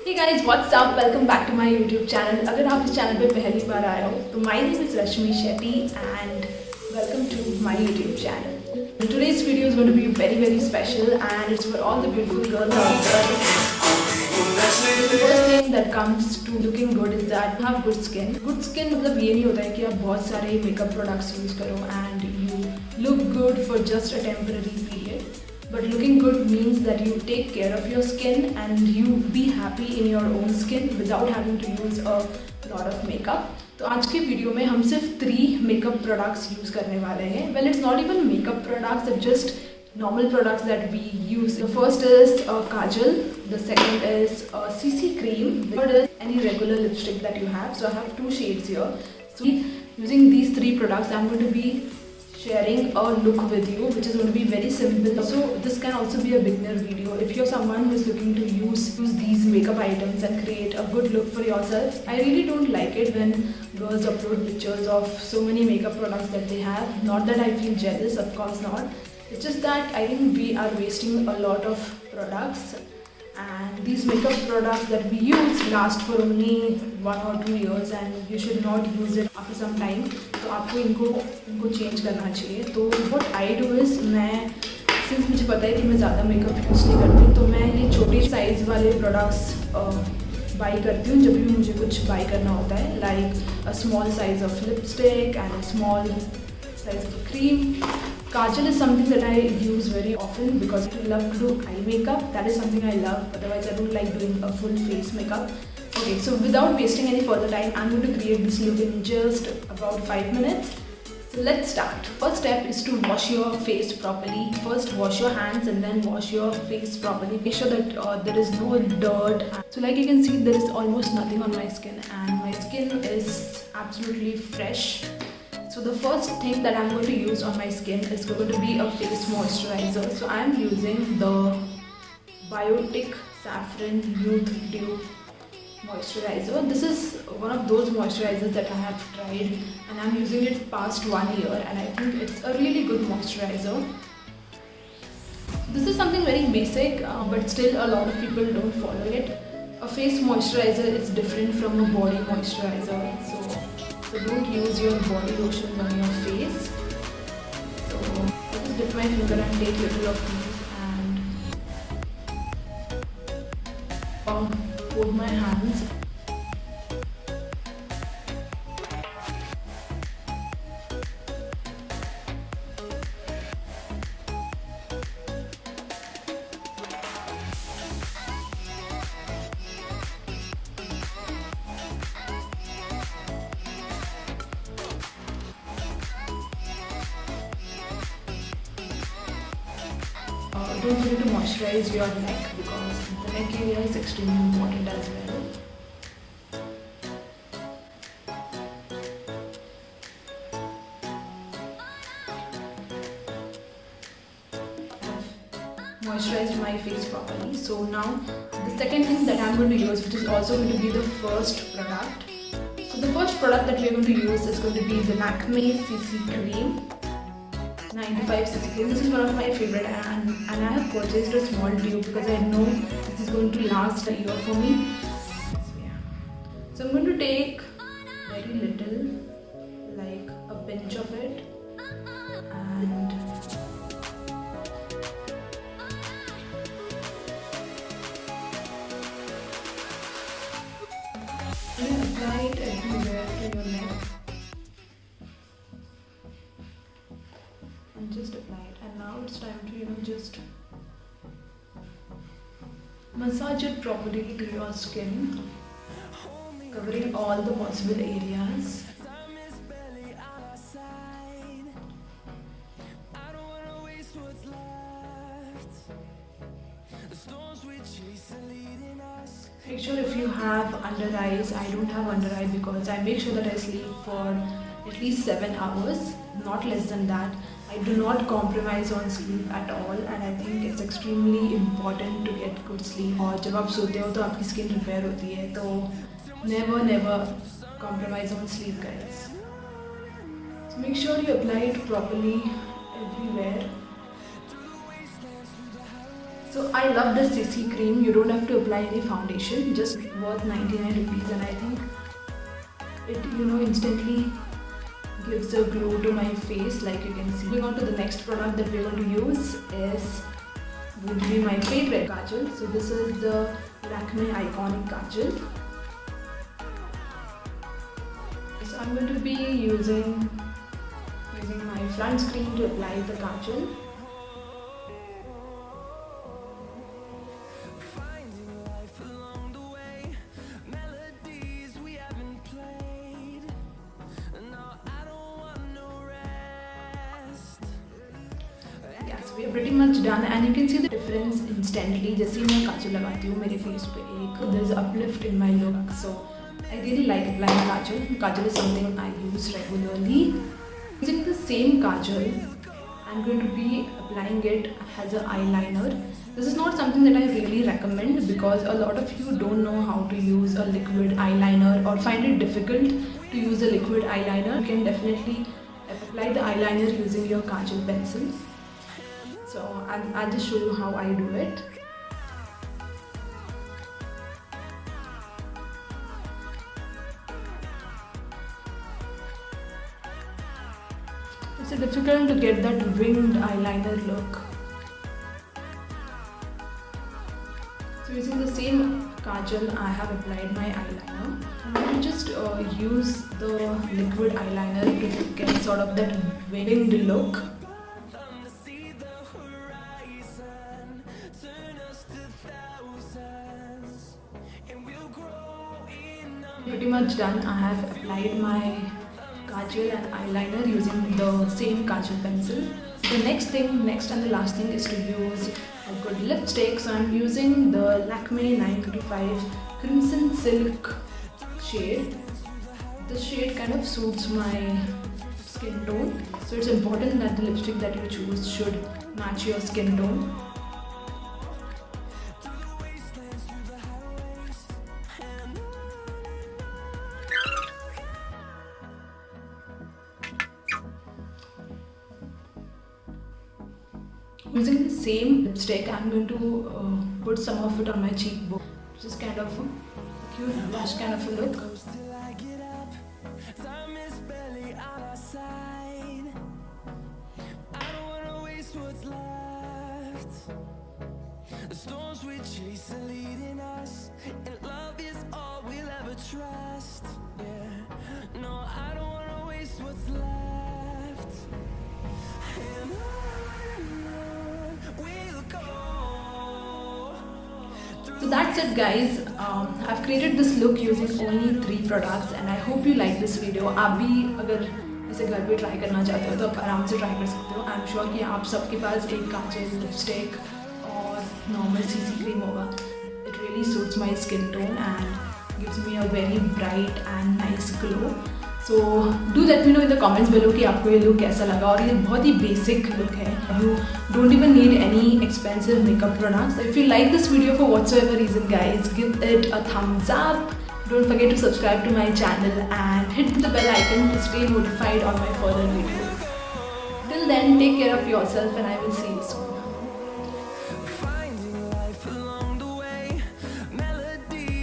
Hey guys, what's up? Welcome back to my YouTube channel. अगर आप इस channel पे पहली बार आए हो तो my name is Rashmi Shetty and welcome to my YouTube channel. Today's video is going to be very special and it's for all the beautiful girls out there. The first thing that comes to looking good is that you have good skin. Good skin मतलब ये नहीं होता है कि आप बहुत सारे makeup products use करो and you look good for just a temporary period. But looking good means that you take care of your skin and you be happy in your own skin without having to use a lot of makeup. तो आज के video में हम सिर्फ 3 makeup products use करने वाले हैं. Well, it's not even makeup products, they're just normal products that we use. The first is kajal, the second is CC cream, the third is any regular lipstick that you have. So I have 2 shades here. So using these 3 products, I'm going to be sharing a look with you which is going to be very simple. So this can also be a beginner video if you're someone who is looking to use these makeup items and create a good look for yourself. I really don't like it when girls upload pictures of so many makeup products that they have. Not that I feel jealous, of course not. It's just that I think we are wasting a lot of products, and these makeup products that we use last for only 1 or 2 years and you should not use it after some time. तो आपको इनको change करना चाहिए. तो what I do is since मुझे पता है कि मैं ज़्यादा मेकअप यूज़ नहीं करती तो मैं ये छोटे साइज़ वाले प्रोडक्ट्स बाई करती हूँ जब भी मुझे कुछ बाई करना होता है, like a small size of lipstick and a small size of cream. Kajal is something that I use very often because I love to do eye makeup. That is something I love. Otherwise, I don't like doing a full face makeup. Okay, so without wasting any further time, I'm going to create this look in just about 5 minutes. So let's start. First step is to wash your face properly. First wash your hands and then wash your face properly. Make sure that there is no dirt. So like you can see, there is almost nothing on my skin and my skin is absolutely fresh. So the first thing that I'm going to use on my skin is going to be a face moisturizer. So I'm using the Biotic Saffron Youth Dew moisturizer. This is one of those moisturizers that I have tried and I'm using it past 1 year and I think it's a really good moisturizer. This is something very basic but still a lot of people don't follow it. A face moisturizer is different from a body moisturizer. So don't use your body lotion on your face. So I just dip my finger and take little of these and hold my hands. Don't forget to moisturize your neck because the neck area is extremely important as well. I've moisturized my face properly. So now the second thing that I'm going to use, which is also going to be the first product. So the first product that we're going to use is going to be the Lakme CC Cream. 95cc cream. This is one of my favorite and I have purchased a small tube because I know this is going to last a year for me. So I'm going to take very little, like a pinch of it, and apply it everywhere to your neck. And just apply it, and now it's time to just massage it properly to your skin, covering all the possible areas. Make sure if you have under eyes. I don't have under eye because I make sure that I sleep for at least 7 hours, not less than that. I do not compromise on sleep at all and I think it's extremely important to get good sleep. और जब आप सोते हो तो आपकी skin repair होती है, तो never compromise on sleep, guys. So make sure you apply it properly everywhere. So I love this CC cream. You don't have to apply any foundation, just worth 99 rupees, and I think it instantly gives a glow to my face, like you can see. Moving on to the next product that we're going to use would be my favorite kajal. So this is the Lakme Iconic Kajal. So I'm going to be using my front screen to apply the kajal. We are pretty much done, and you can see the difference instantly. जैसे ही मैं काजल लगाती हूँ मेरे face पे there is uplift in my look. So I really like applying kajal. Kajal is something I use regularly. Using the same kajal, I'm going to be applying it as an eyeliner. This is not something that I really recommend because a lot of you don't know how to use a liquid eyeliner or find it difficult to use a liquid eyeliner. You can definitely apply the eyeliner using your kajal pencil. So I'll just show you how I do it. It's difficult to get that winged eyeliner look. So using the same kajal, I have applied my eyeliner. I'm going to just use the liquid eyeliner to get sort of that winged look. Pretty much done. I have applied my kajal and eyeliner using the same kajal pencil. The next and the last thing is to use a good lipstick. So I'm using the Lakme 955 Crimson Silk shade. This shade kind of suits my skin tone. So it's important that the lipstick that you choose should match your skin tone. Using the same lipstick, I'm going to put some of it on my cheekbone. Just kind of a cute blush kind of a look. The storms we chase are leading us, and love is all we'll ever trust. Yeah, no, I don't wanna waste what's left. And on we'll go. So that's it, guys. I've created this look using only 3 products, and I hope you like this video. आप भी अगर इसे घर पे try करना चाहते हो तो आप आराम से ट्राई कर सकते हो. आई एम श्योर कि आप सबके पास एक काजल, लिपस्टिक और नॉर्मल CC क्रीम होगा. It really suits my skin tone and gives me a very bright and nice glow. So do let me know in the comments below कि आपको ये look कैसा लगा. और ये बहुत ही बेसिक लुक है. You don't even need any expensive makeup products. If you like this video for whatsoever reason, guys, give it a thumbs up. Don't forget to subscribe to my channel and hit the bell icon to stay notified on my further videos. Till then, take care of yourself and I will see you soon.